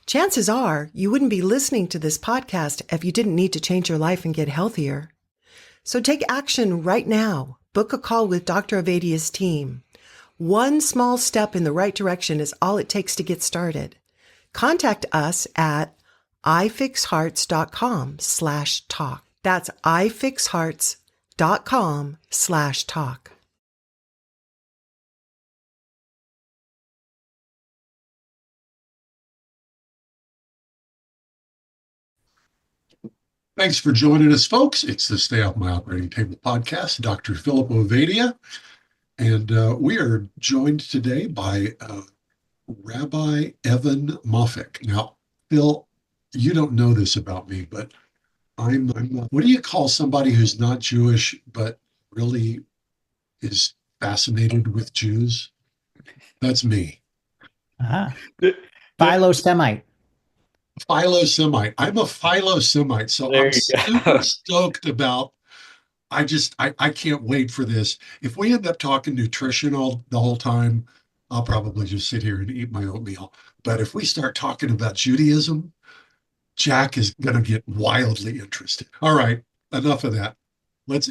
Chances are you wouldn't be listening to this podcast if you didn't need to change your life and get healthier. So take action right now. Book a call with Dr. Avadia's team. One small step in the right direction is all it takes to get started. Contact us at ifixhearts.com/talk. That's ifixhearts.com/talk. Thanks for joining us, folks. It's the Stay Off My Operating Table podcast, Dr. Philip Ovadia, and we are joined today by Rabbi Evan Moffic. Now, Phil, you don't know this about me, but I'm what do you call somebody who's not Jewish but really is fascinated with Jews? That's me. Philo-Semite. Philo-Semite. I'm a Philo-Semite, so There I'm you super go. stoked about. I can't wait for this. If we end up talking nutrition the whole time, I'll probably just sit here and eat my oatmeal. But if we start talking about Judaism, Jack is going to get wildly interested. All right, enough of that.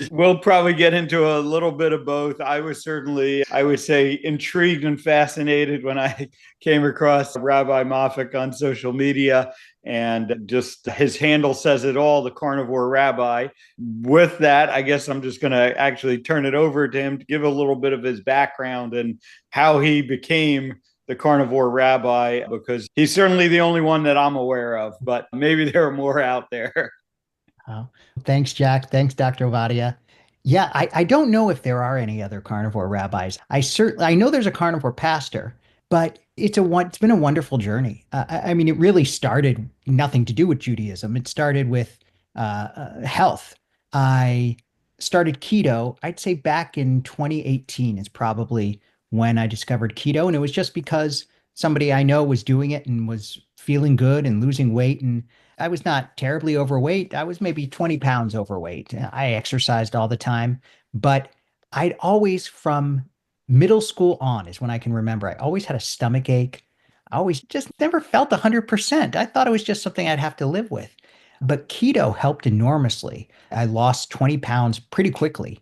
We'll probably get into a little bit of both. I was certainly, I would say, intrigued and fascinated when I came across Rabbi Moffic on social media, and just his handle says it all, the Carnivore Rabbi. With that, I guess I'm just going to actually turn it over to him to give a little bit of his background and how he became the Carnivore Rabbi, because he's certainly the only one that I'm aware of, but maybe there are more out there. Oh, thanks, Jack. Thanks, Dr. Ovadia. Yeah, I don't know if there are any other carnivore rabbis. I know there's a carnivore pastor, but it's been a wonderful journey. I mean, it really started nothing to do with Judaism. It started with health. I started keto, I'd say back in 2018 is probably when I discovered keto. And it was just because somebody I know was doing it and was feeling good and losing weight. And I was not terribly overweight. I was maybe 20 pounds overweight. I exercised all the time, but I'd always, from middle school on, is when I can remember, I always had a stomach ache. I always just never felt 100%. I thought it was just something I'd have to live with. But keto helped enormously. I lost 20 pounds pretty quickly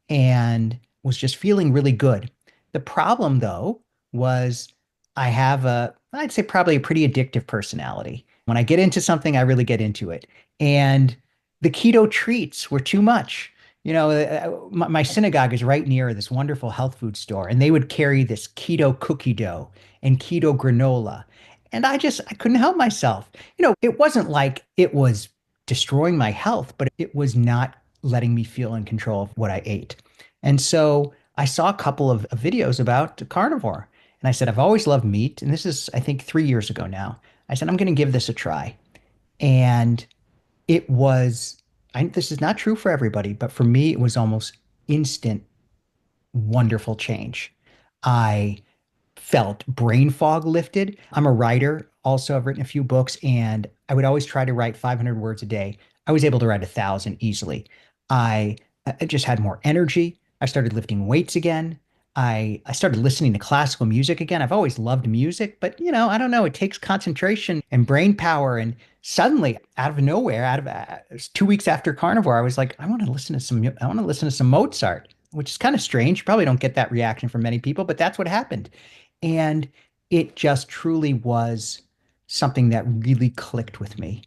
and was just feeling really good. The problem, though, was I'd say probably a pretty addictive personality. When I get into something, I really get into it. And the keto treats were too much. My synagogue is right near this wonderful health food store, and they would carry this keto cookie dough and keto granola. And I couldn't help myself. It wasn't like it was destroying my health, but it was not letting me feel in control of what I ate. And so I saw a couple of videos about carnivore. And I said, I've always loved meat. And this is, I think, 3 years ago now. I said, I'm going to give this a try. And this is not true for everybody, but for me, it was almost instant, wonderful change. I felt brain fog lifted. I'm a writer. Also, I've written a few books, and I would always try to write 500 words a day. I was able to write 1,000 easily. I just had more energy. I started lifting weights again. I started listening to classical music again. I've always loved music, but I don't know, it takes concentration and brain power. And suddenly, out of nowhere, it was 2 weeks after Carnivore, I was like, I want to listen to some Mozart, which is kind of strange. You probably don't get that reaction from many people, but that's what happened. And it just truly was something that really clicked with me.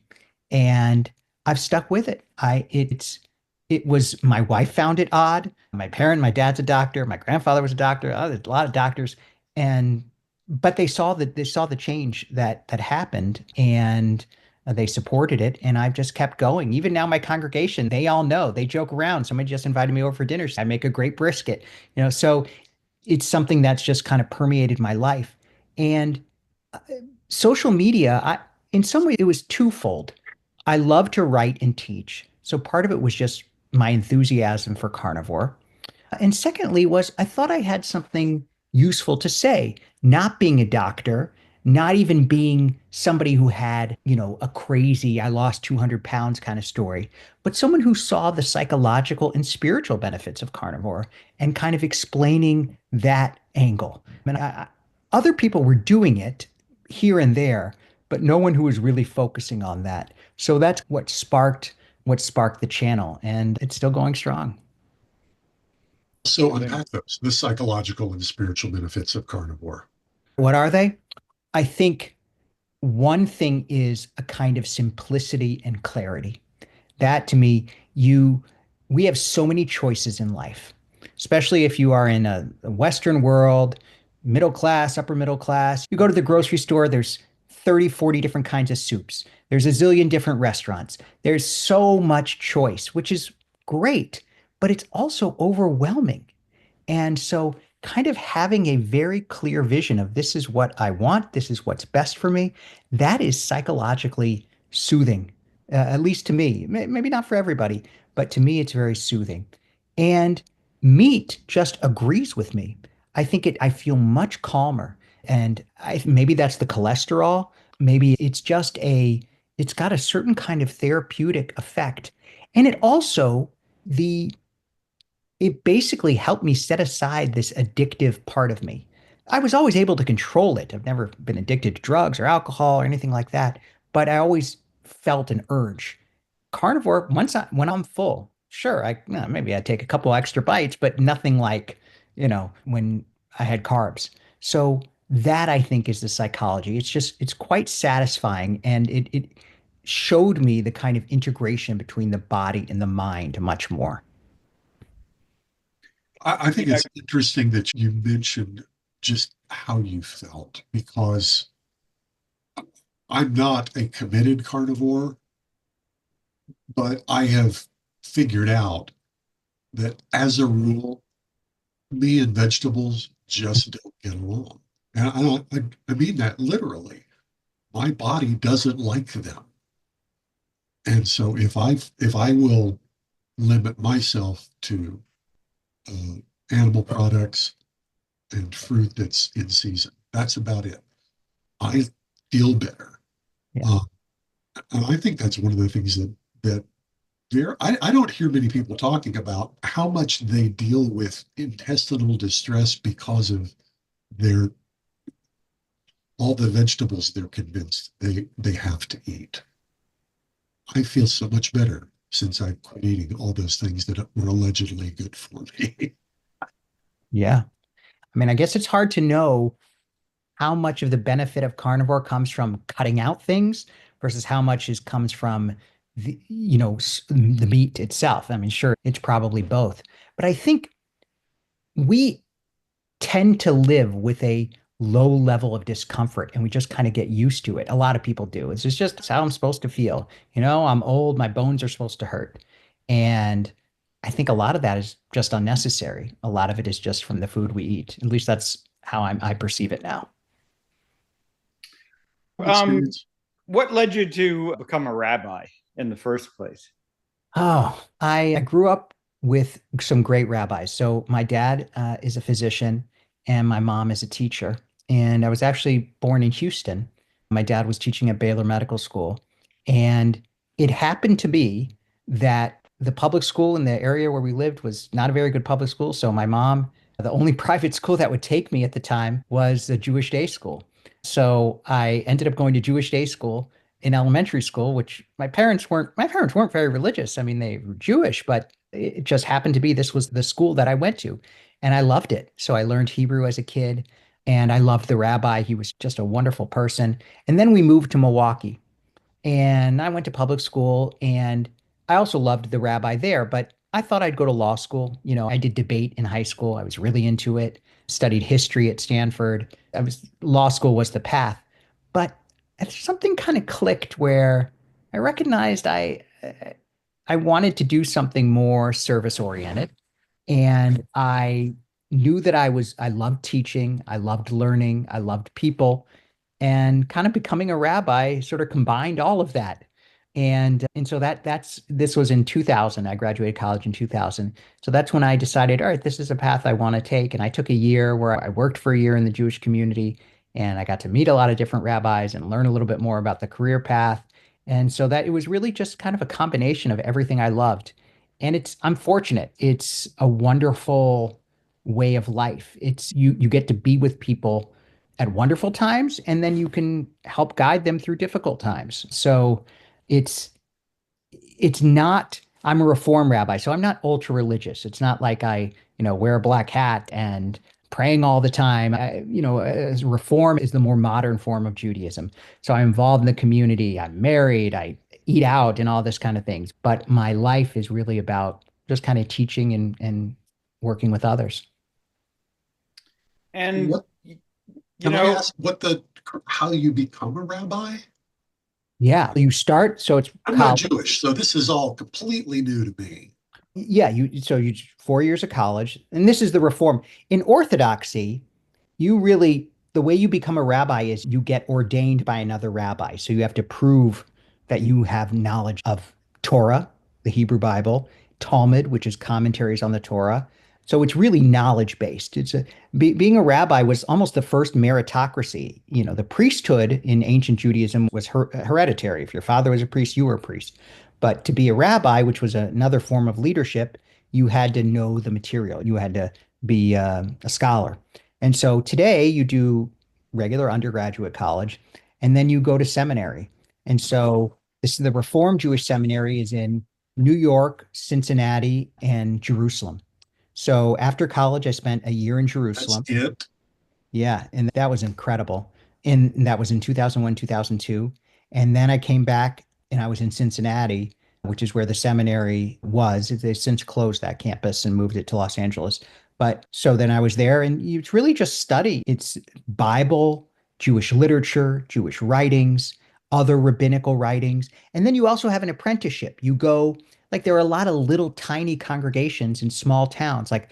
And I've stuck with it. My wife found it odd. My dad's a doctor. My grandfather was a doctor. There's a lot of doctors. But they saw the change that happened, and they supported it. And I've just kept going. Even now, my congregation, they all know, they joke around. Somebody just invited me over for dinner. I make a great brisket, so it's something that's just kind of permeated my life. And social media, in some way, it was twofold. I love to write and teach. So part of it was just my enthusiasm for carnivore. And secondly was I thought I had something useful to say, not being a doctor, not even being somebody who had, a crazy, I lost 200 pounds kind of story, but someone who saw the psychological and spiritual benefits of carnivore and kind of explaining that angle. Other people were doing it here and there, but no one who was really focusing on that. So that's what sparked the channel, and it's still going strong. So unpack those, the psychological and spiritual benefits of carnivore. What are they? I think one thing is a kind of simplicity and clarity. That to me, we have so many choices in life, especially if you are in a Western world, middle class, upper middle class. You go to the grocery store, there's 30, 40 different kinds of soups. There's a zillion different restaurants. There's so much choice, which is great, but it's also overwhelming. And so, kind of having a very clear vision of this is what I want, this is what's best for me, that is psychologically soothing, at least to me. Maybe not for everybody, but to me, it's very soothing. And meat just agrees with me. I feel much calmer. And maybe that's the cholesterol. Maybe it's got a certain kind of therapeutic effect. And the it basically helped me set aside this addictive part of me. I was always able to control it. I've never been addicted to drugs or alcohol or anything like that, but I always felt an urge. Carnivore, when I'm full, sure, maybe I'd take a couple extra bites, but nothing like, when I had carbs. So that I think is the psychology. It's quite satisfying, and it showed me the kind of integration between the body and the mind much more. I think it's interesting that you mentioned just how you felt, because I'm not a committed carnivore, but I have figured out that as a rule, me and vegetables just don't get along. And I mean that literally. My body doesn't like them. And so if I will limit myself to animal products and fruit that's in season, that's about it. I feel better. Yeah. And I think that's one of the things that I don't hear many people talking about how much they deal with intestinal distress because of their all the vegetables they're convinced they have to eat. I feel so much better since I've quit eating all those things that were allegedly good for me. Yeah. I mean, I guess it's hard to know how much of the benefit of carnivore comes from cutting out things versus how much comes from the meat itself. I mean, sure, it's probably both. But I think we tend to live with a low level of discomfort and we just kind of get used to it. A lot of people do. It's just how I'm supposed to feel. I'm old, my bones are supposed to hurt. And I think a lot of that is just unnecessary. A lot of it is just from the food we eat. At least that's how I perceive it now. What led you to become a rabbi in the first place? Oh, I grew up with some great rabbis. So my dad is a physician and my mom is a teacher. And I was actually born in Houston. My dad was teaching at Baylor Medical School. And it happened to be that the public school in the area where we lived was not a very good public school. So my mom, the only private school that would take me at the time was the Jewish day school. So I ended up going to Jewish day school in elementary school, which my parents weren't very religious. I mean, they were Jewish, but it just happened to be this was the school that I went to, and I loved it. So I learned Hebrew as a kid, and I loved the rabbi. He was just a wonderful person. And then we moved to Milwaukee, and I went to public school, and I also loved the rabbi there, but I thought I'd go to law school. I did debate in high school. I was really into it, studied history at Stanford. Law school was the path. But something kind of clicked where I recognized I wanted to do something more service oriented. And I knew that I loved teaching, I loved learning, I loved people, and kind of becoming a rabbi sort of combined all of that. And so this was in 2000. I graduated college in 2000. So that's when I decided, all right, this is a path I want to take. And I took a year where I worked for a year in the Jewish community, and I got to meet a lot of different rabbis and learn a little bit more about the career path. And so that it was really just kind of a combination of everything I loved. And I'm fortunate. It's a wonderful way of life. You get to be with people at wonderful times, and then you can help guide them through difficult times. So it's it's not, I'm a Reform rabbi, so I'm not ultra religious. It's not like I, wear a black hat and praying all the time. As Reform is the more modern form of Judaism. So I'm involved in the community. I'm married. I eat out and all this kind of things. But my life is really about just kind of teaching and working with others. And, What can I ask? How you become a rabbi? Yeah, you start, so it's I'm not college. Jewish, so this is all completely new to me. Yeah, you 4 years of college, and this is the reform. In Orthodoxy, the way you become a rabbi is you get ordained by another rabbi. So you have to prove that you have knowledge of Torah, the Hebrew Bible, Talmud, which is commentaries on the Torah. So it's really knowledge based. Being a rabbi was almost the first meritocracy. The priesthood in ancient Judaism was hereditary. If your father was a priest, you were a priest. But to be a rabbi, which was another form of leadership, you had to know the material. You had to be a scholar. And so today you do regular undergraduate college, and then you go to seminary. And so the Reformed Jewish Seminary is in New York, Cincinnati, and Jerusalem. So after college, I spent a year in That's Jerusalem. it. Yeah, and that was incredible. And that was in 2001, 2002. And then I came back and I was in Cincinnati, which is where the seminary was. They've since closed that campus and moved it to Los Angeles. But so then I was there, and it's really just study. It's Bible, Jewish literature, Jewish writings, other rabbinical writings. And then you also have an apprenticeship. You go, like, there are a lot of little tiny congregations in small towns. Like,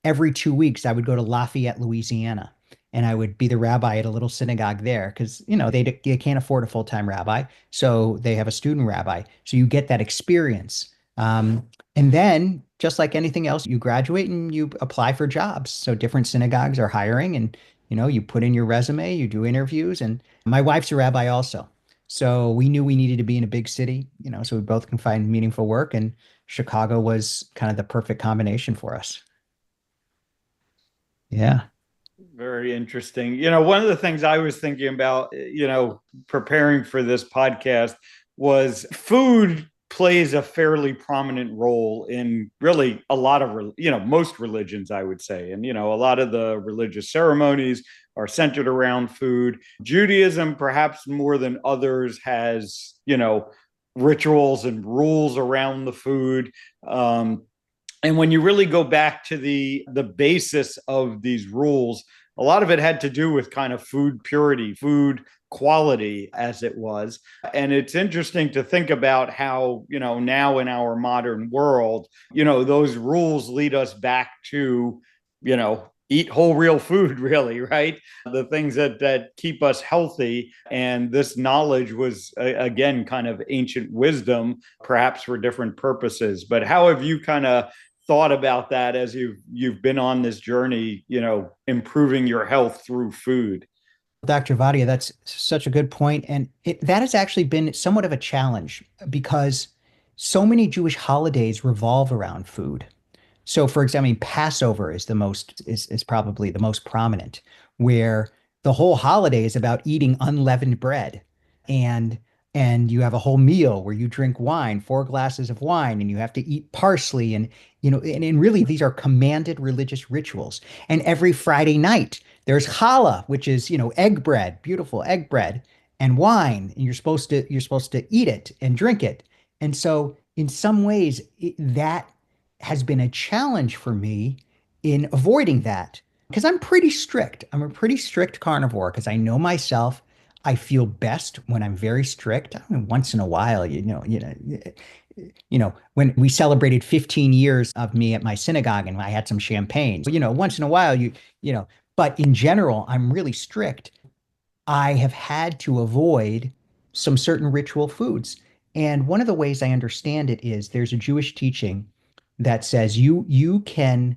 every 2 weeks, I would go to Lafayette, Louisiana, and I would be the rabbi at a little synagogue there because, they can't afford a full-time rabbi. So they have a student rabbi. So you get that experience. And then, just like anything else, you graduate and you apply for jobs. So different synagogues are hiring, and, you put in your resume, you do interviews. And my wife's a rabbi also. So we knew we needed to be in a big city, so we both can find meaningful work. And Chicago was kind of the perfect combination for us. Yeah. very interesting. One of the things I was thinking about, preparing for this podcast was food plays a fairly prominent role in really a lot of, most religions, I would say. And, a lot of the religious ceremonies are centered around food. Judaism, perhaps more than others, has, rituals and rules around the food. And when you really go back to the basis of these rules, a lot of it had to do with kind of food purity, food quality, as it was. And it's interesting to think about how, now in our modern world, those rules lead us back to, eat whole real food, really, right? The things that keep us healthy. And this knowledge was, again, kind of ancient wisdom, perhaps for different purposes. But how have you kind of thought about that as you've been on this journey, improving your health through food? Dr. Vadia, that's such a good point. And that has actually been somewhat of a challenge because so many Jewish holidays revolve around food. So, for example, Passover is probably the most prominent, where the whole holiday is about eating unleavened bread, and and you have a whole meal where you drink wine, 4 glasses of wine, and you have to eat parsley, and and really these are commanded religious rituals. And every Friday night there's challah, which is egg bread, beautiful egg bread, and wine, and you're supposed to eat it and drink it. And so, in some ways, that has been a challenge for me in avoiding that because I'm pretty strict. I'm a pretty strict carnivore because I know myself. I feel best when I'm very strict. I mean, once in a while, when we celebrated 15 years of me at my synagogue and I had some champagne. So, once in a while, but in general, I'm really strict. I have had to avoid some certain ritual foods. And one of the ways I understand it is there's a Jewish teaching that says you can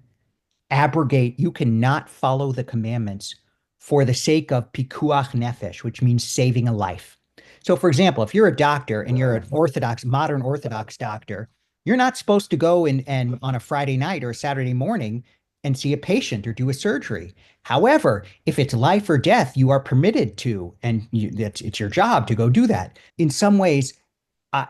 abrogate, you cannot follow the commandments for the sake of pikuach nefesh, which means saving a life. So, for example, if you're a doctor and you're an modern Orthodox doctor, you're not supposed to go and on a Friday night or a Saturday morning and see a patient or do a surgery. However, if it's life or death, you are permitted to, and it's your job to go do that. In some ways, I,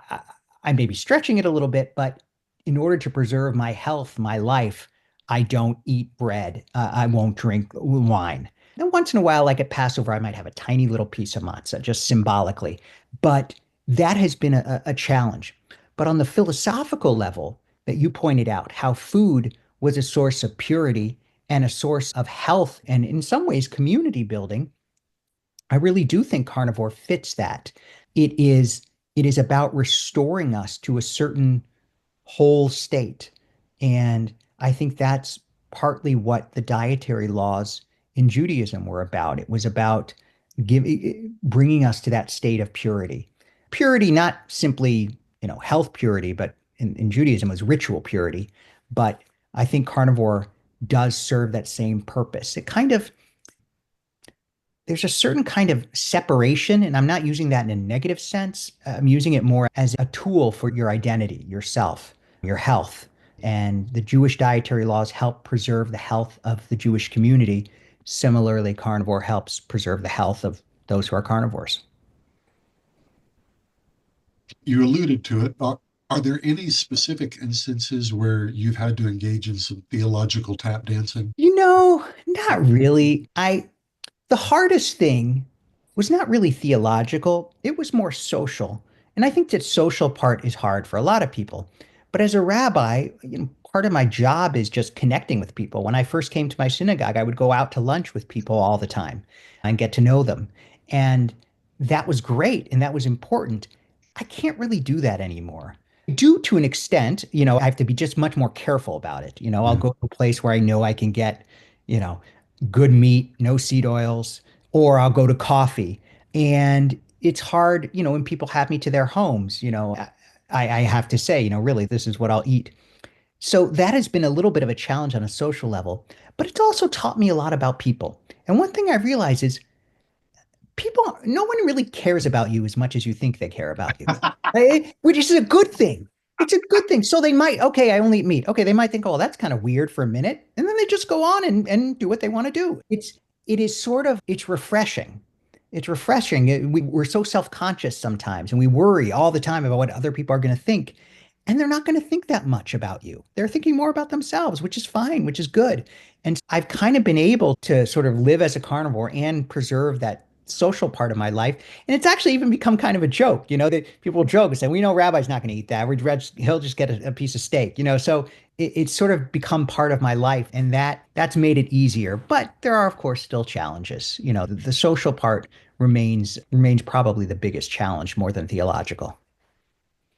I may be stretching it a little bit, but in order to preserve my health, my life, I don't eat bread. I won't drink wine. And once in a while, like at Passover, I might have a tiny little piece of matzah, just symbolically. But that has been a challenge. But on the philosophical level that you pointed out, how food was a source of purity and a source of health and in some ways community building, I really do think carnivore fits that. It is it is about restoring us to a certain whole state. And I think that's partly what the dietary laws in Judaism were about. It was about bringing us to that state of purity. Purity, not simply, health purity, but in Judaism was ritual purity. But I think carnivore does serve that same purpose. There's a certain kind of separation, and I'm not using that in a negative sense. I'm using it more as a tool for your identity, yourself, your health. And the Jewish dietary laws help preserve the health of the Jewish community. Similarly, carnivore helps preserve the health of those who are carnivores. You alluded to it. Are there any specific instances where you've had to engage in some theological tap dancing? Not really. The hardest thing was not really theological, it was more social. And I think that social part is hard for a lot of people. But as a rabbi, part of my job is just connecting with people. When I first came to my synagogue, I would go out to lunch with people all the time and get to know them. And that was great and that was important. I can't really do that anymore. I do to an extent, I have to be just much more careful about it. I'll Yeah. go to a place where I know I can get, you know, good meat, no seed oils, or I'll go to coffee. And it's hard, when people have me to their homes, I have to say, really, this is what I'll eat. So that has been a little bit of a challenge on a social level, but it's also taught me a lot about people. And one thing I've realized is no one really cares about you as much as you think they care about you, which is a good thing. It's a good thing. So they might, okay, I only eat meat. Okay, they might think, oh, that's kind of weird for a minute. And then they just go on and do what they want to do. It's refreshing. It's refreshing. We're so self-conscious sometimes and we worry all the time about what other people are going to think. And they're not going to think that much about you. They're thinking more about themselves, which is fine, which is good. And I've kind of been able to sort of live as a carnivore and preserve that social part of my life. And it's actually even become kind of a joke, that people joke and say, we know Rabbi's not going to eat that. He'll just get a piece of steak, So it's sort of become part of my life. And that's made it easier. But there are, of course, still challenges. The social part remains probably the biggest challenge more than theological.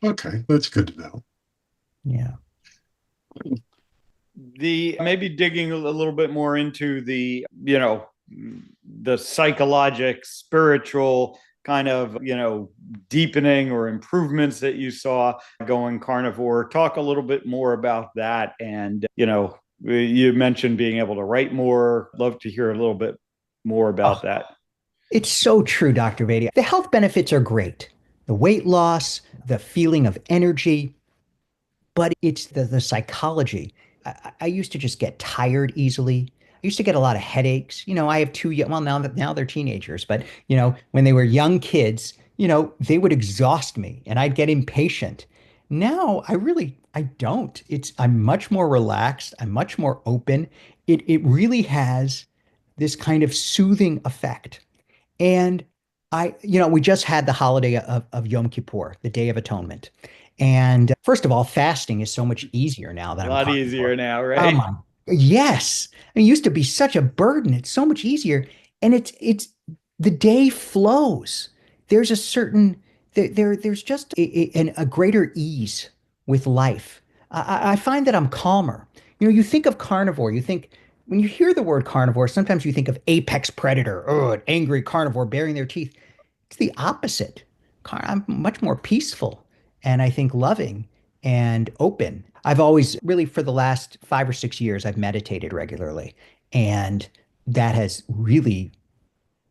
Okay, that's good to know. Yeah. The maybe digging a little bit more into the psychologic, spiritual kind of deepening or improvements that you saw going carnivore. Talk a little bit more about that. And you mentioned being able to write more. Love to hear a little bit more about that. It's so true, Dr. Vadia. The health benefits are great. The weight loss, the feeling of energy, but it's the psychology. I used to just get tired easily. I used to get a lot of headaches. I have two young, well, now they're teenagers, but when they were young kids, they would exhaust me and I'd get impatient. Now I don't. I'm much more relaxed. I'm much more open. It really has this kind of soothing effect. And we just had the holiday of Yom Kippur, the Day of Atonement. And first of all, fasting is so much easier now that a lot easier now, right? Yes. It used to be such a burden. It's so much easier. And it's the day flows. There's a certain, there's just a greater ease with life. I find that I'm calmer. You think of carnivore, when you hear the word carnivore, sometimes you think of apex predator, an angry carnivore baring their teeth. It's the opposite. I'm much more peaceful and I think loving and open. I've always really, for the last 5 or 6 years, I've meditated regularly. And that has really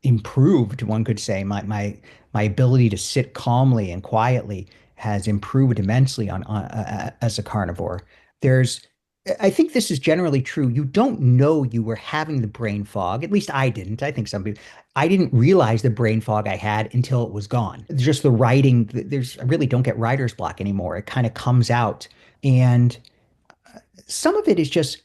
improved, one could say, my ability to sit calmly and quietly has improved immensely as a carnivore. There's I think this is generally true. You don't know you were having the brain fog. At least I didn't. I think some people, I didn't realize the brain fog I had until it was gone. Just the writing, I really don't get writer's block anymore. It kind of comes out. And some of it is just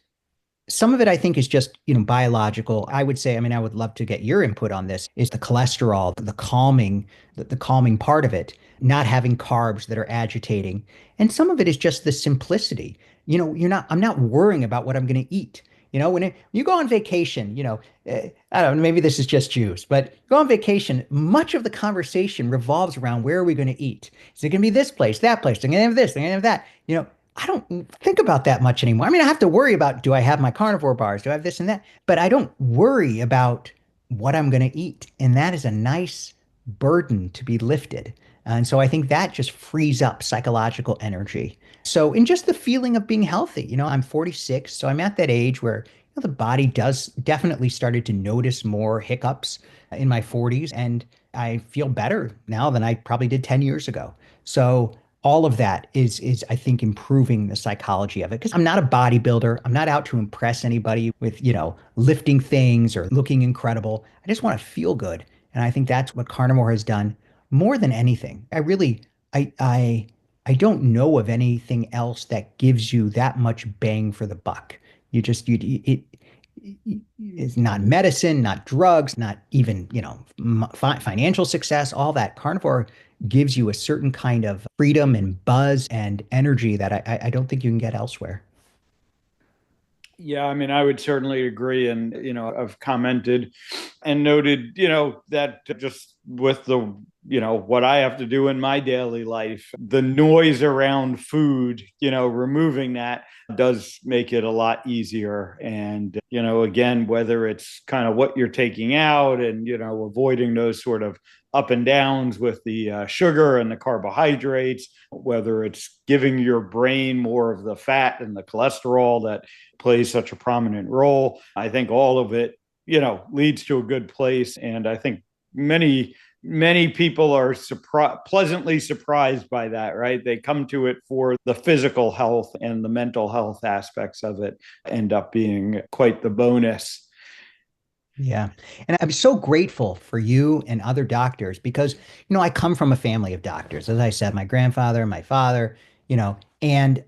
some of it, I think, is just, biological. I would say, I mean, I would love to get your input on this, is the cholesterol, the calming part of it, not having carbs that are agitating. And some of it is just the simplicity. I'm not worrying about what I'm going to eat. When you go on vacation, I don't know, maybe this is just Jews, but go on vacation, much of the conversation revolves around where are we going to eat? Is it going to be this place, that place? They're going to have this, they're going to have that. I don't think about that much anymore. I mean, I have to worry about, do I have my carnivore bars? Do I have this and that? But I don't worry about what I'm going to eat. And that is a nice burden to be lifted. And so I think that just frees up psychological energy. So, in just the feeling of being healthy, I'm 46, so I'm at that age where the body does definitely started to notice more hiccups in my 40s, and I feel better now than I probably did 10 years ago. So, all of that is I think improving the psychology of it, because I'm not a bodybuilder. I'm not out to impress anybody with, lifting things or looking incredible. I just want to feel good. And I think that's what carnivore has done more than anything. I don't know of anything else that gives you that much bang for the buck. It's not medicine, not drugs, not even, financial success, all that. Carnivore gives you a certain kind of freedom and buzz and energy that I don't think you can get elsewhere. Yeah, I mean, I would certainly agree. And, I've commented and noted, that just with the, what I have to do in my daily life, the noise around food, removing that does make it a lot easier. And, again, whether it's kind of what you're taking out and, avoiding those sort of up and downs with the sugar and the carbohydrates, whether it's giving your brain more of the fat and the cholesterol that plays such a prominent role. I think all of it, leads to a good place. And I think many people are pleasantly surprised by that, right? They come to it for the physical health, and the mental health aspects of it end up being quite the bonus. Yeah. And I'm so grateful for you and other doctors because, I come from a family of doctors. As I said, my grandfather, my father, and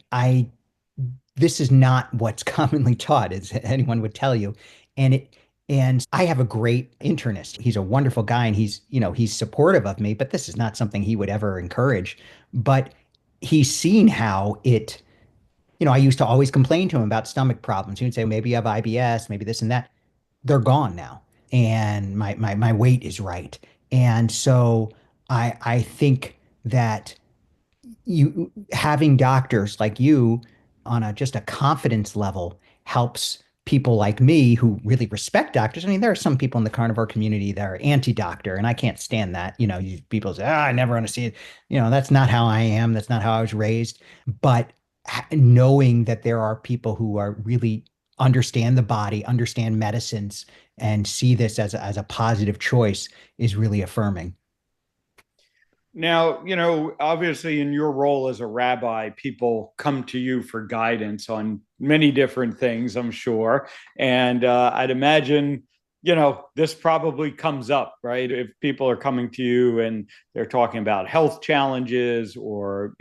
this is not what's commonly taught, as anyone would tell you. And I have a great internist. He's a wonderful guy, and he's supportive of me, but this is not something he would ever encourage. But he's seen how I used to always complain to him about stomach problems. He would say, maybe you have IBS, maybe this and that. They're gone now. And my weight is right. And so I think that you having doctors like you on just a confidence level helps people like me who really respect doctors. I mean, there are some people in the carnivore community that are anti-doctor, and I can't stand that. People say, I never want to see it. That's not how I am. That's not how I was raised. But knowing that there are people who are really understand the body, understand medicines, and see this as a positive choice is really affirming. Now, obviously in your role as a rabbi, people come to you for guidance on many different things, I'm sure. And I'd imagine, this probably comes up, right? If people are coming to you and they're talking about health challenges or,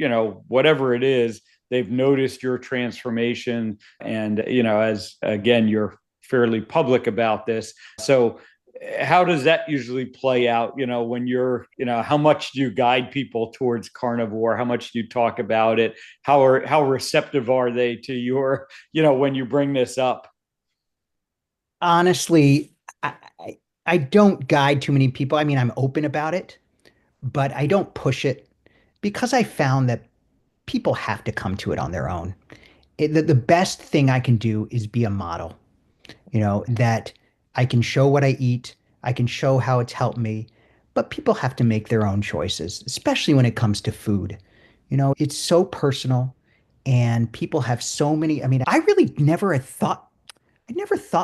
whatever it is, they've noticed your transformation. And, as again, you're fairly public about this. So how does that usually play out, when you're, how much do you guide people towards carnivore? How much do you talk about it? How receptive are they to your, when you bring this up? Honestly, I don't guide too many people. I mean, I'm open about it, but I don't push it because I found that people have to come to it on their own. The best thing I can do is be a model, that I can show what I eat. I can show how it's helped me, but people have to make their own choices, especially when it comes to food. It's so personal, and people have so many. I mean, I never thought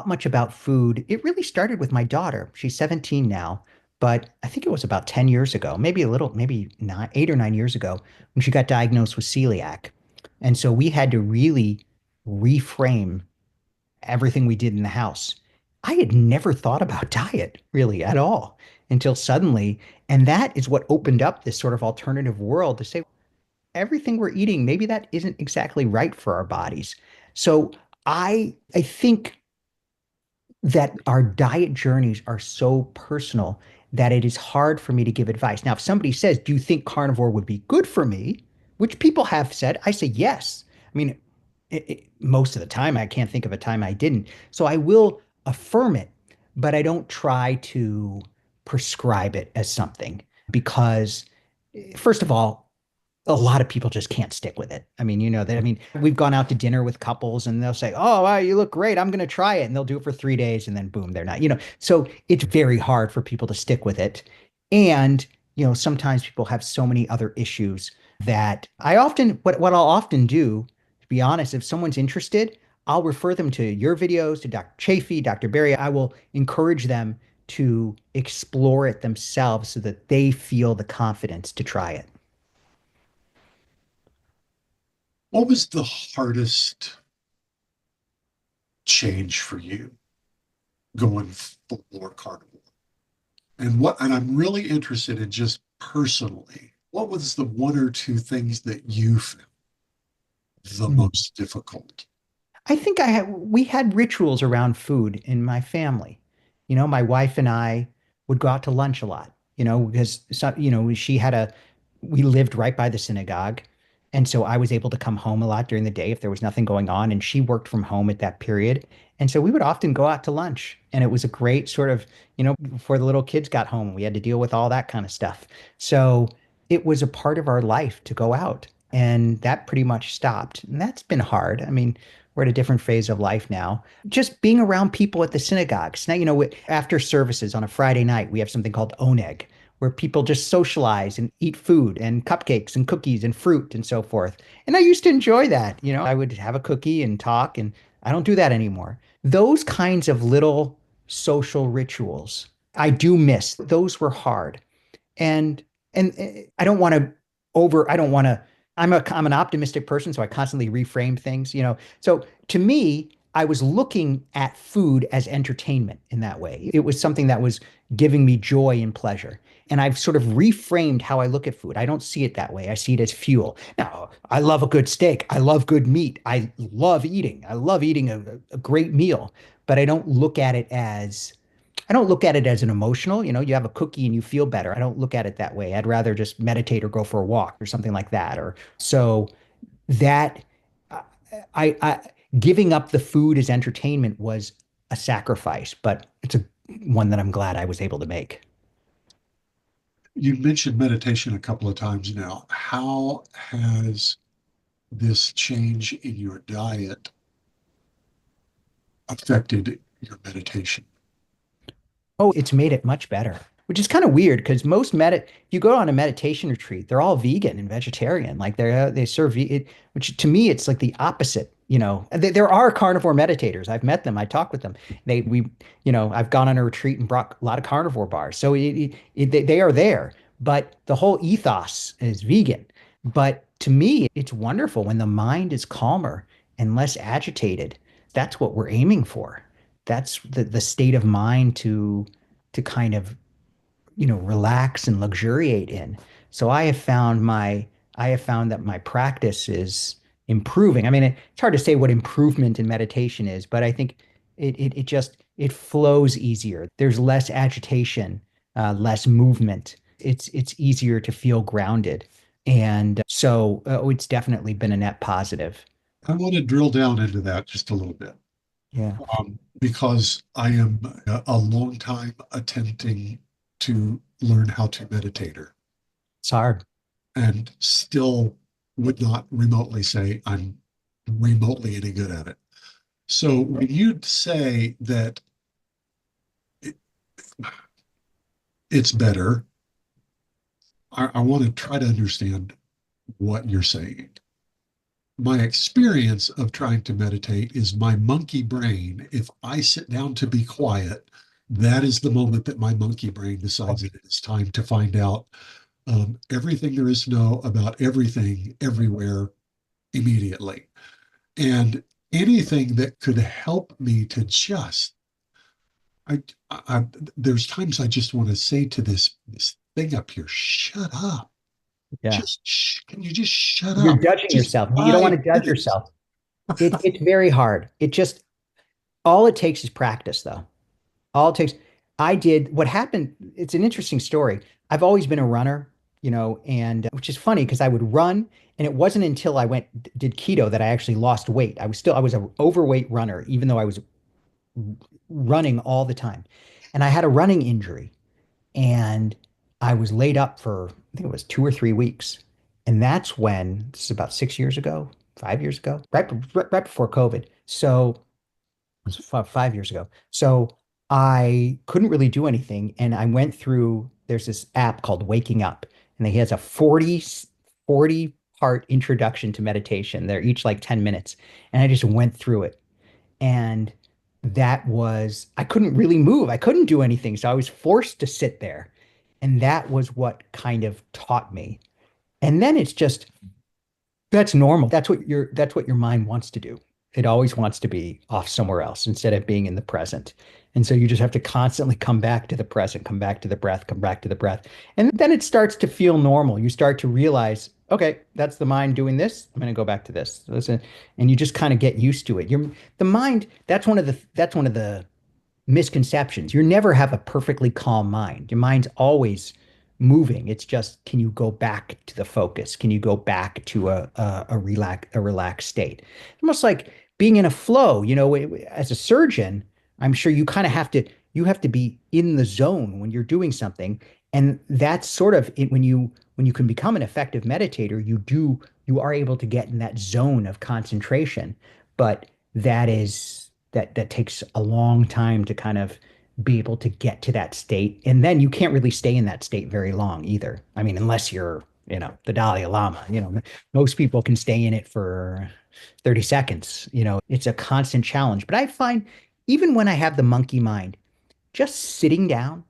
much about food. It really started with my daughter. She's 17 now, but I think it was about 10 years ago, maybe 8 or 9 years ago, when she got diagnosed with celiac. And so we had to really reframe everything we did in the house. I had never thought about diet really at all until suddenly. And that is what opened up this sort of alternative world to say everything we're eating, maybe that isn't exactly right for our bodies. So I think that our diet journeys are so personal that it is hard for me to give advice. Now, if somebody says, "Do you think carnivore would be good for me?" which people have said, I say yes. I mean, most of the time, I can't think of a time I didn't. So I will affirm it, but I don't try to prescribe it as something because, first of all, a lot of people just can't stick with it. I mean, you know that. I mean, we've gone out to dinner with couples and they'll say, "Oh, wow, you look great. I'm going to try it." And they'll do it for 3 days and then boom, they're not, so it's very hard for people to stick with it. And, sometimes people have so many other issues that what I'll often do, to be honest, if someone's interested, I'll refer them to your videos, to Dr. Chafee, Dr. Berry. I will encourage them to explore it themselves so that they feel the confidence to try it. What was the hardest change for you going for carnivore? And I'm really interested in just personally, what was the one or two things that you found the most difficult? I think we had rituals around food in my family. My wife and I would go out to lunch a lot, because we lived right by the synagogue. And so I was able to come home a lot during the day if there was nothing going on. And she worked from home at that period. And so we would often go out to lunch. And it was a great sort of, before the little kids got home, we had to deal with all that kind of stuff. So it was a part of our life to go out. And that pretty much stopped. And that's been hard. I mean, we're at a different phase of life now. Just being around people at the synagogues. Now, after services on a Friday night, we have something called oneg, where people just socialize and eat food and cupcakes and cookies and fruit and so forth. And I used to enjoy that. I would have a cookie and talk, and I don't do that anymore. Those kinds of little social rituals, I do miss. Those were hard. And I don't want to I don't want to, I'm an optimistic person, so I constantly reframe things, So to me, I was looking at food as entertainment in that way. It was something that was giving me joy and pleasure. And I've sort of reframed how I look at food. I don't see it that way. I see it as fuel. Now, I love a good steak. I love good meat. I love eating. I love eating a great meal, but I don't look at it as an emotional, you have a cookie and you feel better. I don't look at it that way. I'd rather just meditate or go for a walk or something like that. Or so that I giving up the food as entertainment was a sacrifice, but it's a one that I'm glad I was able to make. You mentioned meditation a couple of times now. How has this change in your diet affected your meditation? Oh, it's made it much better, which is kind of weird because if you go on a meditation retreat, they're all vegan and vegetarian. Like they serve it, which to me it's like the opposite. There are carnivore meditators. I've met them. I talk with them. I've gone on a retreat and brought a lot of carnivore bars. So they are there, but the whole ethos is vegan. But to me, it's wonderful when the mind is calmer and less agitated. That's what we're aiming for. That's the state of mind to kind of relax and luxuriate in. So I have found that my practice is improving. I mean, it's hard to say what improvement in meditation is, but I think it flows easier. There's less agitation, less movement. It's easier to feel grounded. And so it's definitely been a net positive. I want to drill down into that just a little bit, Yeah. because I am a long time attempting to learn how to meditator It's hard. and still would not remotely say I'm remotely any good at it. So when you say that it, it's better, I want to try to understand what you're saying. My experience of trying to meditate is my monkey brain. If I sit down to be quiet, that is the moment that my monkey brain decides that it is time to find out everything there is to know about everything, everywhere, immediately. And anything that could help me to just, I, there's times I just want to say to this thing up here, shut up. Yeah. Can you just shut You're up? judging Just yourself. You don't want to judge 5 minutes. yourself. It's very hard. All it takes is practice, though. All it takes. I did what happened. It's an interesting story. I've always been a runner, and which is funny because I would run, and it wasn't until I did keto that I actually lost weight. I was an overweight runner, even though I was running all the time. And I had a running injury, and I was laid up for, I think it was 2 or 3 weeks. And that's when, this is about 6 years ago, 5 years ago, right before COVID. So it was 5 years ago. So I couldn't really do anything. And I went through, there's this app called Waking Up, and he has a 40 part introduction to meditation. They're each like 10 minutes. And I just went through it. And I couldn't really move. I couldn't do anything. So I was forced to sit there. And that was what kind of taught me. And then it's just, that's normal. That's what your mind wants to do. It always wants to be off somewhere else instead of being in the present. And so you just have to constantly come back to the present, come back to the breath, come back to the breath. And then it starts to feel normal. You start to realize, okay, that's the mind doing this. I'm going to go back to this. Listen, and you just kind of get used to it. The mind, that's one of the misconceptions. You never have a perfectly calm mind. Your mind's always moving. It's just, can you go back to the focus? Can you go back to a relaxed state? Almost like being in a flow. As a surgeon, I'm sure you have to be in the zone when you're doing something. And that's sort of it when you can become an effective meditator, you are able to get in that zone of concentration. But that takes a long time to kind of be able to get to that state. And then you can't really stay in that state very long either. I mean, unless you're, the Dalai Lama, most people can stay in it for 30 seconds. It's a constant challenge. But I find even when I have the monkey mind, just sitting down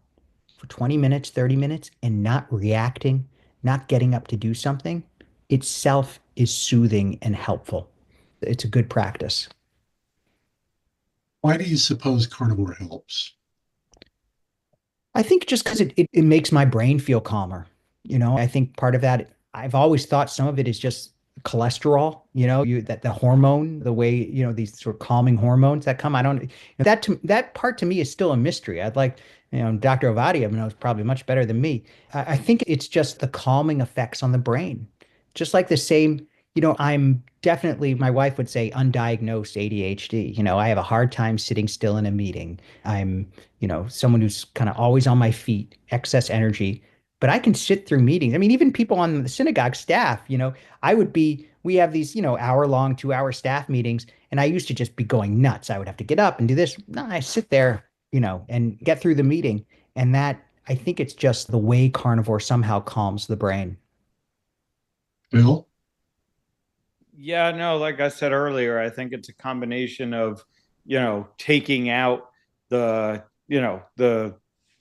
for 20 minutes, 30 minutes, and not reacting, not getting up to do something itself is soothing and helpful. It's a good practice. Why do you suppose carnivore helps? I think just because it makes my brain feel calmer. I think part of that, I've always thought some of it is just cholesterol, that the hormone, the way, these sort of calming hormones that come. I don't, that part to me is still a mystery. I'd like, Dr. Ovadia knows probably much better than me. I think it's just the calming effects on the brain, just like the same, I'm definitely, my wife would say, undiagnosed ADHD. I have a hard time sitting still in a meeting. I'm, someone who's kind of always on my feet, excess energy, but I can sit through meetings. I mean, even people on the synagogue staff, we have these, hour-long, 2-hour staff meetings, and I used to just be going nuts. I would have to get up and do this. No, I sit there, and get through the meeting. And I think it's just the way carnivore somehow calms the brain. Bill? Yeah, no, like I said earlier, I think it's a combination of, taking out the,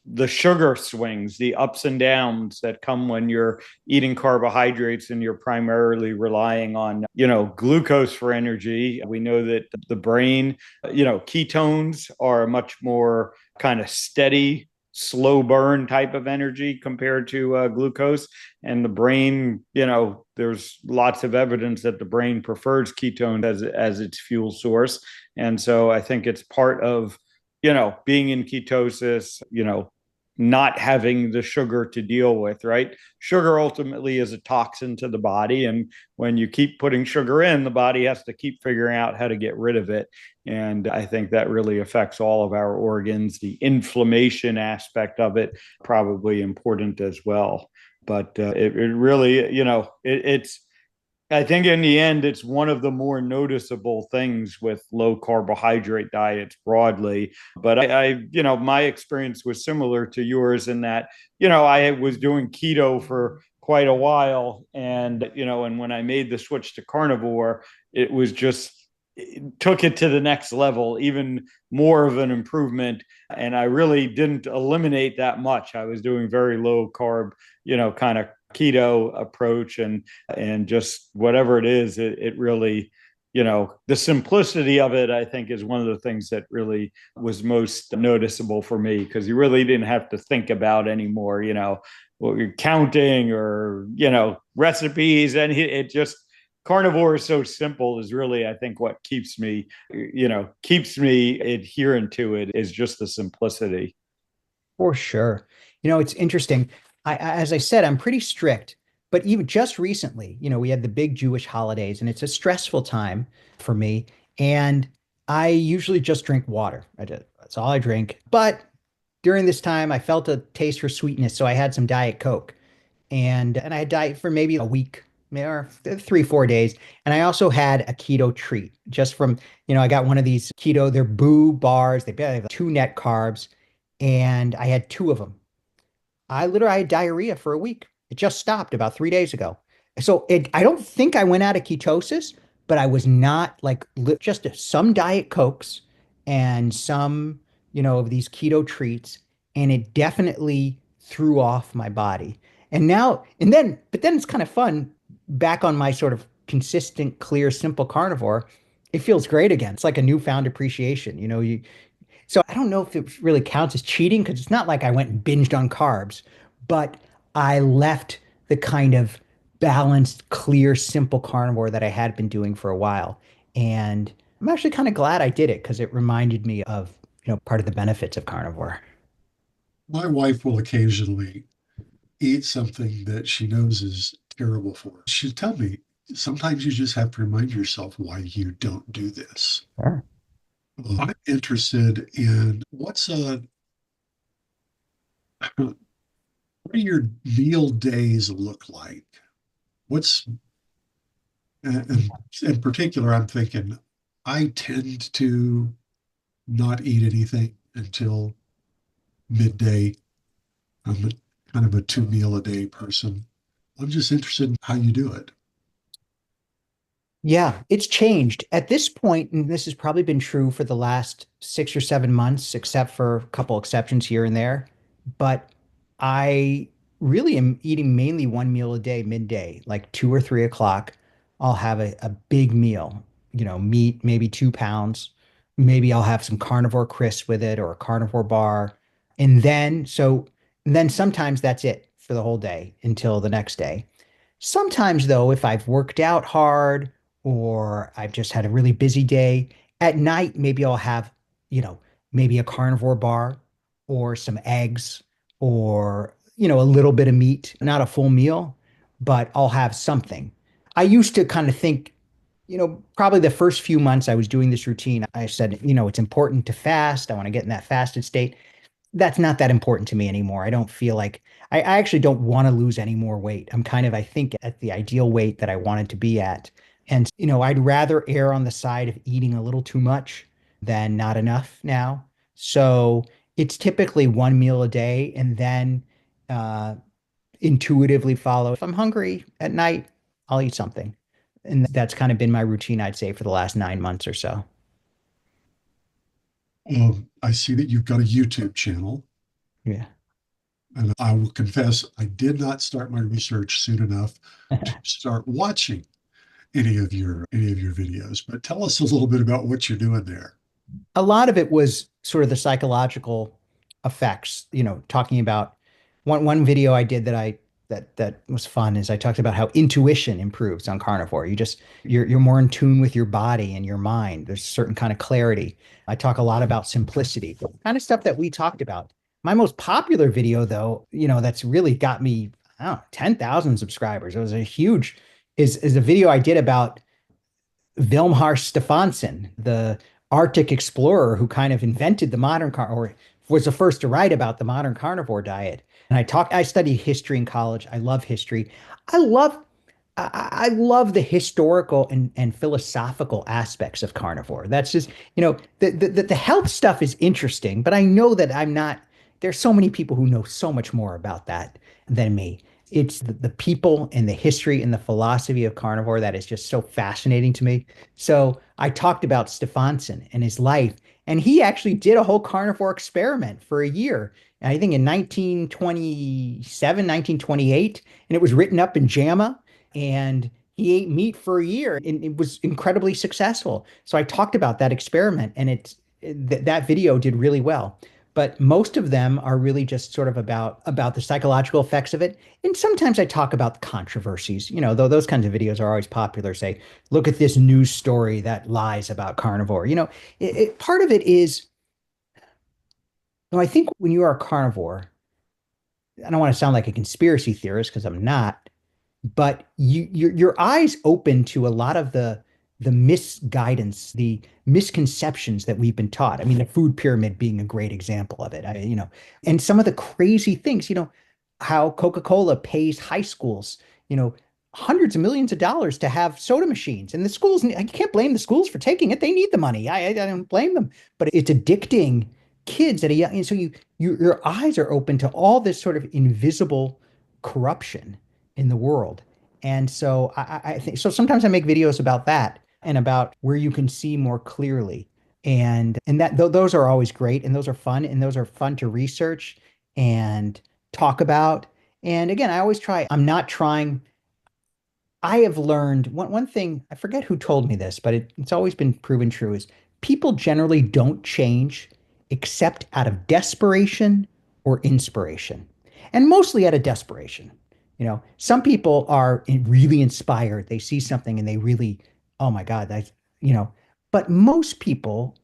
the sugar swings, the ups and downs that come when you're eating carbohydrates and you're primarily relying on, glucose for energy. We know that the brain, ketones are much more kind of steady, slow burn type of energy compared to glucose. And the brain, there's lots of evidence that the brain prefers ketones as its fuel source. And so I think it's part of, being in ketosis, not having the sugar to deal with, right? Sugar ultimately is a toxin to the body. And when you keep putting sugar in, the body has to keep figuring out how to get rid of it. And I think that really affects all of our organs. The inflammation aspect of it, probably important as well. But it really, it's, I think in the end, it's one of the more noticeable things with low carbohydrate diets broadly. But my experience was similar to yours in that, I was doing keto for quite a while. And when I made the switch to carnivore, it was just, it took it to the next level, even more of an improvement. And I really didn't eliminate that much. I was doing very low carb, kind of keto approach, and just whatever it is, it really the simplicity of it, I think, is one of the things that really was most noticeable for me, because you really didn't have to think about anymore, what you're counting or, recipes. And it just, carnivore is so simple is really, I think, what keeps me adherent to it, is just the simplicity. For sure. It's interesting. As I said, I'm pretty strict, but even just recently, we had the big Jewish holidays and it's a stressful time for me. And I usually just drink water. That's all I drink. But during this time, I felt a taste for sweetness. So I had some Diet Coke and I had diet for maybe a week or 3, 4 days. And I also had a keto treat just from, I got one of these keto, they're Boo bars. They have 2 net carbs and I had 2 of them. I had diarrhea for a week. It just stopped about 3 days ago. So I don't think I went out of ketosis, but I was not like just some Diet Cokes and some, of these keto treats. And it definitely threw off my body. But then it's kind of fun back on my sort of consistent, clear, simple carnivore. It feels great again. It's like a newfound appreciation. So I don't know if it really counts as cheating because it's not like I went and binged on carbs, but I left the kind of balanced, clear, simple carnivore that I had been doing for a while. And I'm actually kind of glad I did it because it reminded me of, part of the benefits of carnivore. My wife will occasionally eat something that she knows is terrible for her. She'll tell me, sometimes you just have to remind yourself why you don't do this. Sure. I'm interested in what do your meal days look like? In particular, I'm thinking I tend to not eat anything until midday. I'm kind of a 2 meal a day person. I'm just interested in how you do it. Yeah, it's changed at this point, and this has probably been true for the last 6 or 7 months, except for a couple exceptions here and there. But I really am eating mainly 1 meal a day, midday, like 2 or 3 o'clock. I'll have a big meal, meat, maybe 2 pounds. Maybe I'll have some carnivore crisps with it or a carnivore bar. And then sometimes that's it for the whole day until the next day. Sometimes, though, if I've worked out hard or I've just had a really busy day, at night, maybe I'll have, you know, maybe a carnivore bar or some eggs or, a little bit of meat, not a full meal, but I'll have something. I used to kind of think, probably the first few months I was doing this routine, I said, it's important to fast. I want to get in that fasted state. That's not that important to me anymore. I don't feel like I actually don't want to lose any more weight. I'm kind of, I think, at the ideal weight that I wanted to be at. And, I'd rather err on the side of eating a little too much than not enough now. So it's typically 1 meal a day and then uh, intuitively follow. If I'm hungry at night, I'll eat something. And that's kind of been my routine, I'd say, for the last 9 months or so. I see that you've got a YouTube channel, Yeah. and I will confess I did not start my research soon enough to start watching any of your videos. But tell us a little bit about what you're doing there. A lot of it was sort of the psychological effects, talking about one video I did that was fun is I talked about how intuition improves on carnivore. You're more in tune with your body and your mind. There's a certain kind of clarity. I talk a lot about simplicity, the kind of stuff that we talked about. My most popular video, though, that's really got me, I don't know, 10,000 subscribers. It was is a video I did about Vilmar Stefansson, the Arctic explorer who kind of invented the modern or was the first to write about the modern carnivore diet. And I studied history in college. I love history. I love I love the historical and philosophical aspects of carnivore. That's just, the health stuff is interesting, but I know that there's so many people who know so much more about that than me. It's the people and the history and the philosophy of carnivore that is just so fascinating to me. So I talked about Stefansson and his life, and he actually did a whole carnivore experiment for a year. I think in 1927, 1928, and it was written up in JAMA. And he ate meat for a year and it was incredibly successful. So I talked about that experiment and that video did really well. But most of them are really just sort of about the psychological effects of it. And sometimes I talk about controversies, though those kinds of videos are always popular. Say, look at this news story that lies about carnivore. Part of it is, I think when you are a carnivore, I don't want to sound like a conspiracy theorist because I'm not, but your eyes open to a lot of the misguidance, the misconceptions that we've been taught. I mean, the food pyramid being a great example of it. And some of the crazy things, how Coca-Cola pays high schools, hundreds of millions of dollars to have soda machines. And the schools, I can't blame the schools for taking it. They need the money. I don't blame them, but it's addicting kids at a young, and so your eyes are open to all this sort of invisible corruption in the world. And so I think so sometimes I make videos about that and about where you can see more clearly. And that those are always great and those are fun to research and talk about. And again, I'm not trying. I have learned one thing, I forget who told me this, but it's always been proven true is people generally don't change except out of desperation or inspiration, and mostly out of desperation. Some people are really inspired. They see something and they really, oh my God, but most people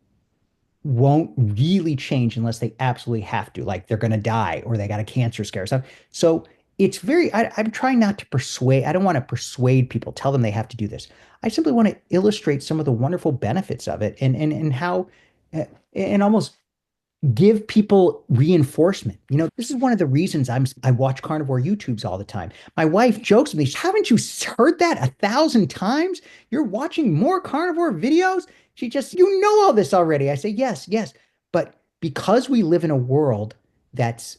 won't really change unless they absolutely have to, like they're going to die or they got a cancer scare. So it's I'm trying not to persuade. I don't want to persuade people, tell them they have to do this. I simply want to illustrate some of the wonderful benefits of it and how, and almost give people reinforcement. This is one of the reasons I watch carnivore YouTubes all the time. My wife jokes with me, haven't you heard that 1,000 times? You're watching more carnivore videos? She just, all this already. I say, yes. But because we live in a world that's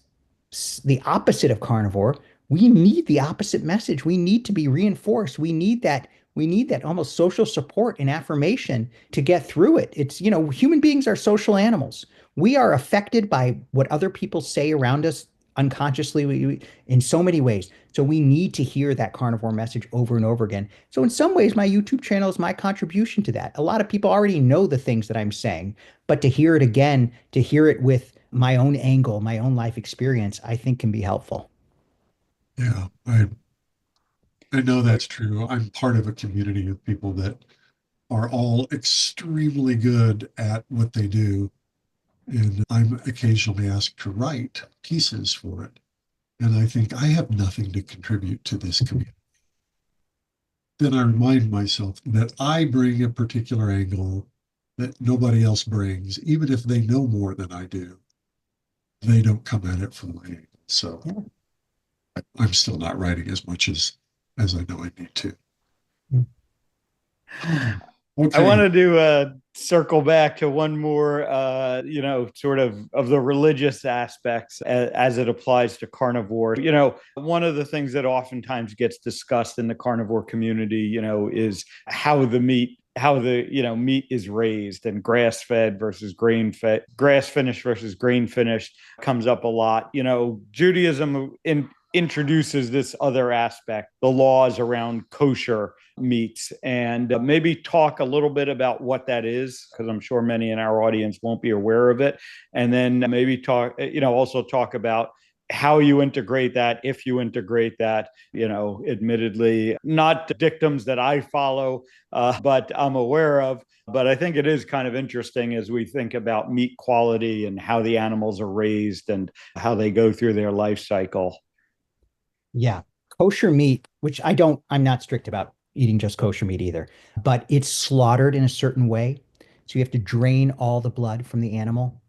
the opposite of carnivore, we need the opposite message. We need to be reinforced. We need that almost social support and affirmation to get through it. It's, human beings are social animals. We are affected by what other people say around us unconsciously in so many ways. So we need to hear that carnivore message over and over again. So in some ways, my YouTube channel is my contribution to that. A lot of people already know the things that I'm saying, but to hear it again, to hear it with my own angle, my own life experience, I think can be helpful. Yeah, I know that's true. I'm part of a community of people that are all extremely good at what they do. And I'm occasionally asked to write pieces for it. And I think I have nothing to contribute to this community. Then I remind myself that I bring a particular angle that nobody else brings, even if they know more than I do. They don't come at it from my angle. So I'm still not writing as much as I know I need to. Okay. I wanted to circle back to one more, sort of the religious aspects as it applies to carnivore. One of the things that oftentimes gets discussed in the carnivore community, is how the meat is raised, and grass-fed versus grain-fed, grass-finished versus grain-finished comes up a lot. Judaism introduces this other aspect, the laws around kosher meats, and maybe talk a little bit about what that is, because I'm sure many in our audience won't be aware of it. And then maybe also talk about how you integrate that, if you integrate that, admittedly, not dictums that I follow, but I'm aware of. But I think it is kind of interesting as we think about meat quality and how the animals are raised and how they go through their life cycle. Yeah. Kosher meat, which I'm not strict about eating just kosher meat either, but it's slaughtered in a certain way. So you have to drain all the blood from the animal.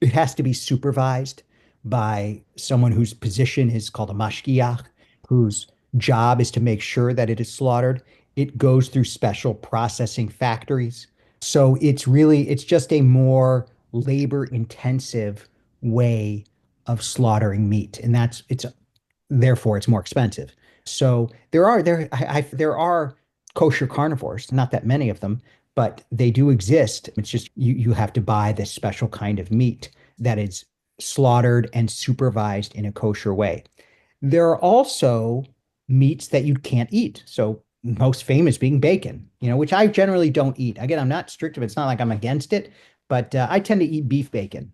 It has to be supervised by someone whose position is called a mashgiach, whose job is to make sure that it is slaughtered. It goes through special processing factories. So it's just a more labor intensive way of slaughtering meat. And therefore it's more expensive. So there are kosher carnivores, not that many of them, but they do exist. It's just you have to buy this special kind of meat that is slaughtered and supervised in a kosher way. There are also meats that you can't eat. So most famous being bacon, which I generally don't eat. Again, I'm not strict of it. It's not like I'm against it, but I tend to eat beef bacon,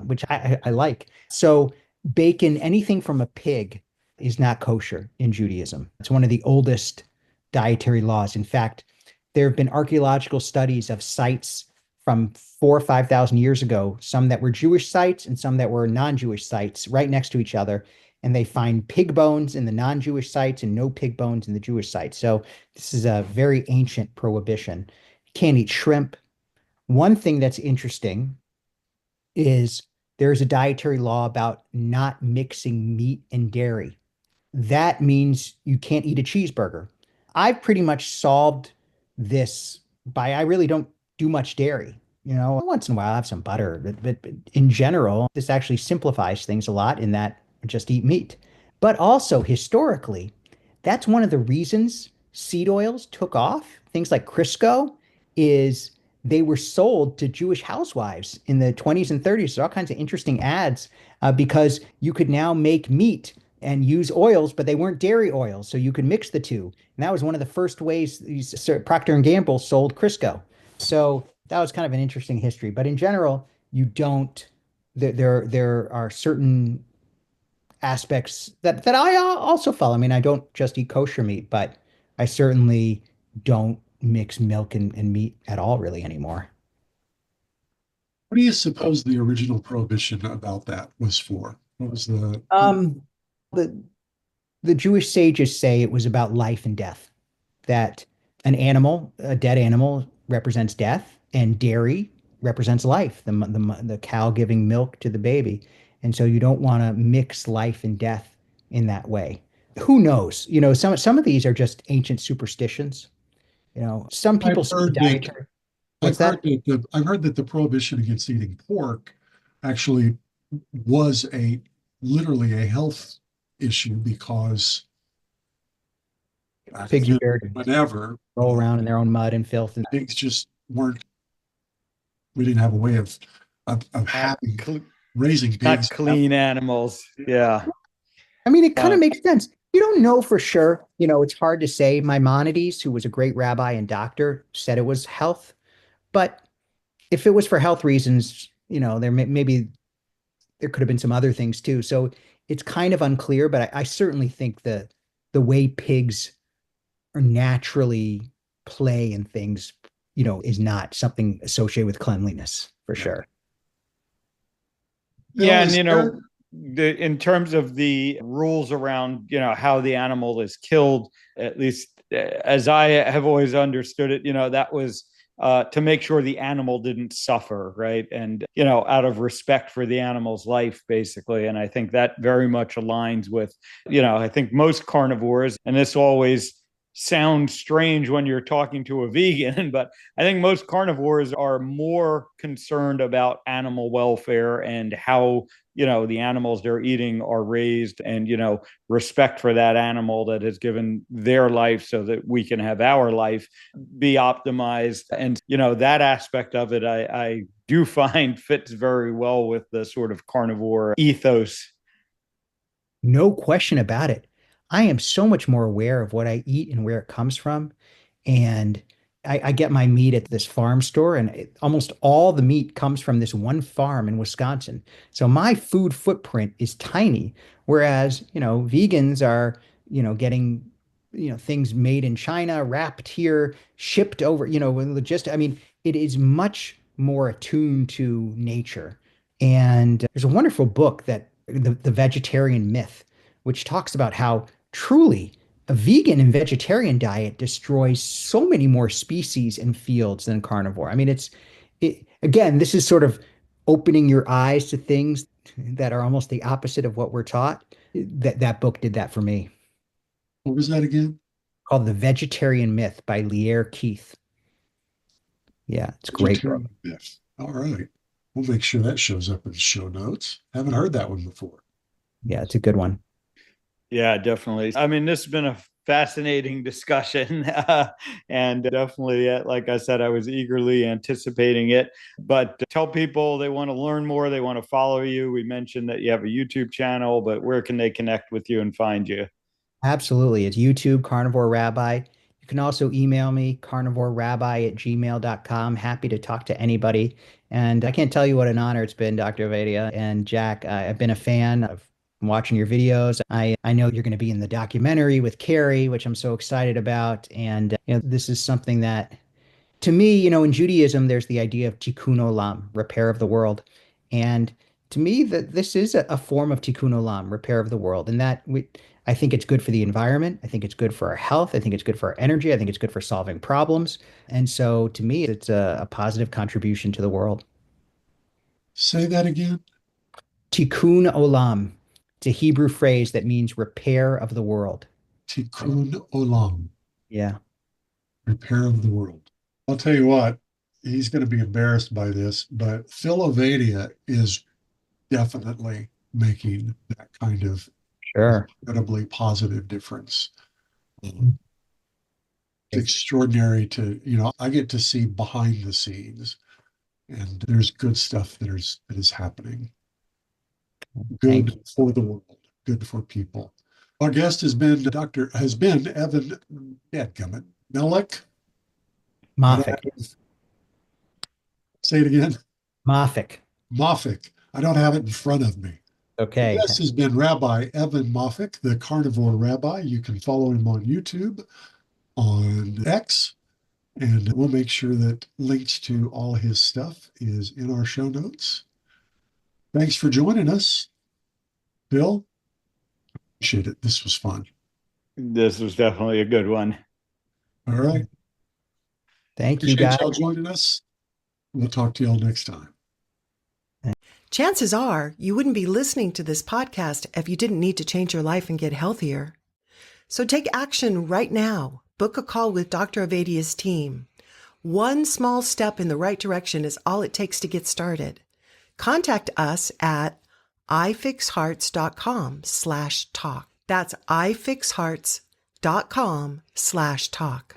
which I like. So bacon, anything from a pig is not kosher in Judaism. It's one of the oldest dietary laws. In fact, there have been archaeological studies of sites from 4 or 5 thousand years ago, some that were Jewish sites and some that were non-Jewish sites right next to each other. And they find pig bones in the non-Jewish sites and no pig bones in the Jewish sites. So this is a very ancient prohibition. You can't eat shrimp. One thing that's interesting is there's a dietary law about not mixing meat and dairy. That means you can't eat a cheeseburger. I've pretty much solved this by I really don't do much dairy. Once in a while I have some butter, but in general, this actually simplifies things a lot in that just eat meat. But also historically, that's one of the reasons seed oils took off. Things like Crisco is they were sold to Jewish housewives in the 20s and 30s. There's all kinds of interesting ads because you could now make meat and use oils, but they weren't dairy oils, so you could mix the two. And that was one of the first ways Procter and Gamble sold Crisco. So that was kind of an interesting history. But in general, you don't. There are certain aspects that I also follow. I mean, I don't just eat kosher meat, but I certainly don't mix milk and meat at all really anymore. What do you suppose the original prohibition about that was for? What was the Um, the the Jewish sages say it was about life and death, that an animal, a dead animal, represents death, and dairy represents life, the cow giving milk to the baby. And so you don't want to mix life and death in that way. Who knows? Some of these are just ancient superstitions. Some I've people see the heard that dietary. What's that? I've heard that the prohibition against eating pork actually was a literally a health issue because back Pigs are then, buried, whenever roll around in their own mud and filth. And pigs just weren't, we didn't have a way of Not, having cl- raising not pigs. clean animals. Yeah. I mean, it kind Uh, of makes sense. You don't know for sure. It's hard to say. Maimonides, who was a great rabbi and doctor, said it was health. But if it was for health reasons, maybe there could have been some other things too. So it's kind of unclear, but I certainly think the way pigs are naturally play and things, is not something associated with cleanliness for sure. Bill, Yeah, and is there in terms of the rules around how the animal is killed, at least as I have always understood it, that was to make sure the animal didn't suffer, right? And out of respect for the animal's life, basically. And I think that very much aligns with I think most carnivores, and this always sounds strange when you're talking to a vegan, but I think most carnivores are more concerned about animal welfare and how the animals they're eating are raised, and respect for that animal that has given their life so that we can have our life be optimized. And that aspect of it I do find fits very well with the sort of carnivore ethos. No question about it. I am so much more aware of what I eat and where it comes from. And I get my meat at this farm store, and almost all the meat comes from this one farm in Wisconsin. So my food footprint is tiny, whereas, vegans are, getting, things made in China, wrapped here, shipped over, I mean, it is much more attuned to nature. And there's a wonderful book that the vegetarian myth, which talks about how truly a vegan and vegetarian diet destroys so many more species and fields than carnivore. I mean, again, this is sort of opening your eyes to things that are almost the opposite of what we're taught. That book did that for me. what was that again? Called The Vegetarian Myth by Lierre Keith. Yeah, it's a great book. Vegetarian myth. All right. We'll make sure that shows up in the show notes. Haven't heard that one before. Yeah, it's a good one. Yeah, definitely. I mean, this has been a fascinating discussion. And definitely, like I said, I was eagerly anticipating it. But tell people they want to learn more, they want to follow you. We mentioned that you have a YouTube channel, but where can they connect with you and find you? Absolutely. It's YouTube, Carnivore Rabbi. You You can also email me, carnivorerabbi@gmail.com. Happy to talk to anybody. And I can't tell you what an honor it's been, Dr. Vadia and Jack. I've been a fan of watching your videos. I know you're going to be in the documentary with Carrie, which I'm so excited about. And this is something that, to me, in Judaism, there's the idea of tikkun olam, repair of the world. And to me, that this is a form of tikkun olam, repair of the world. And I think it's good for the environment. I think it's good for our health. I think it's good for our energy. I think it's good for solving problems. And so to me, it's a positive contribution to the world. Say that again. Tikkun olam. It's a Hebrew phrase that means repair of the world. Tikkun olam. Yeah. Repair of the world. I'll tell you what, he's going to be embarrassed by this, but Phil Ovadia is definitely making that kind of Sure. incredibly positive difference. It's extraordinary I get to see behind the scenes, and there's good stuff that is happening. Good for the world, good for people. Our guest has been Evan Moffic. Moffic. Say it again. Moffic. Moffic. I don't have it in front of me. Okay. This has been Rabbi Evan Moffic, the Carnivore Rabbi. You can follow him on YouTube, on X, and we'll make sure that links to all his stuff is in our show notes. Thanks for joining us, Bill. Appreciate it. This was fun. This was definitely a good one. All right. Thank you, guys. Appreciate y'all joining us. We'll talk to y'all next time. Chances are you wouldn't be listening to this podcast if you didn't need to change your life and get healthier. So take action right now. Book a call with Dr. Avadia's team. One small step in the right direction is all it takes to get started. Contact us at ifixhearts.com/talk. That's ifixhearts.com/talk.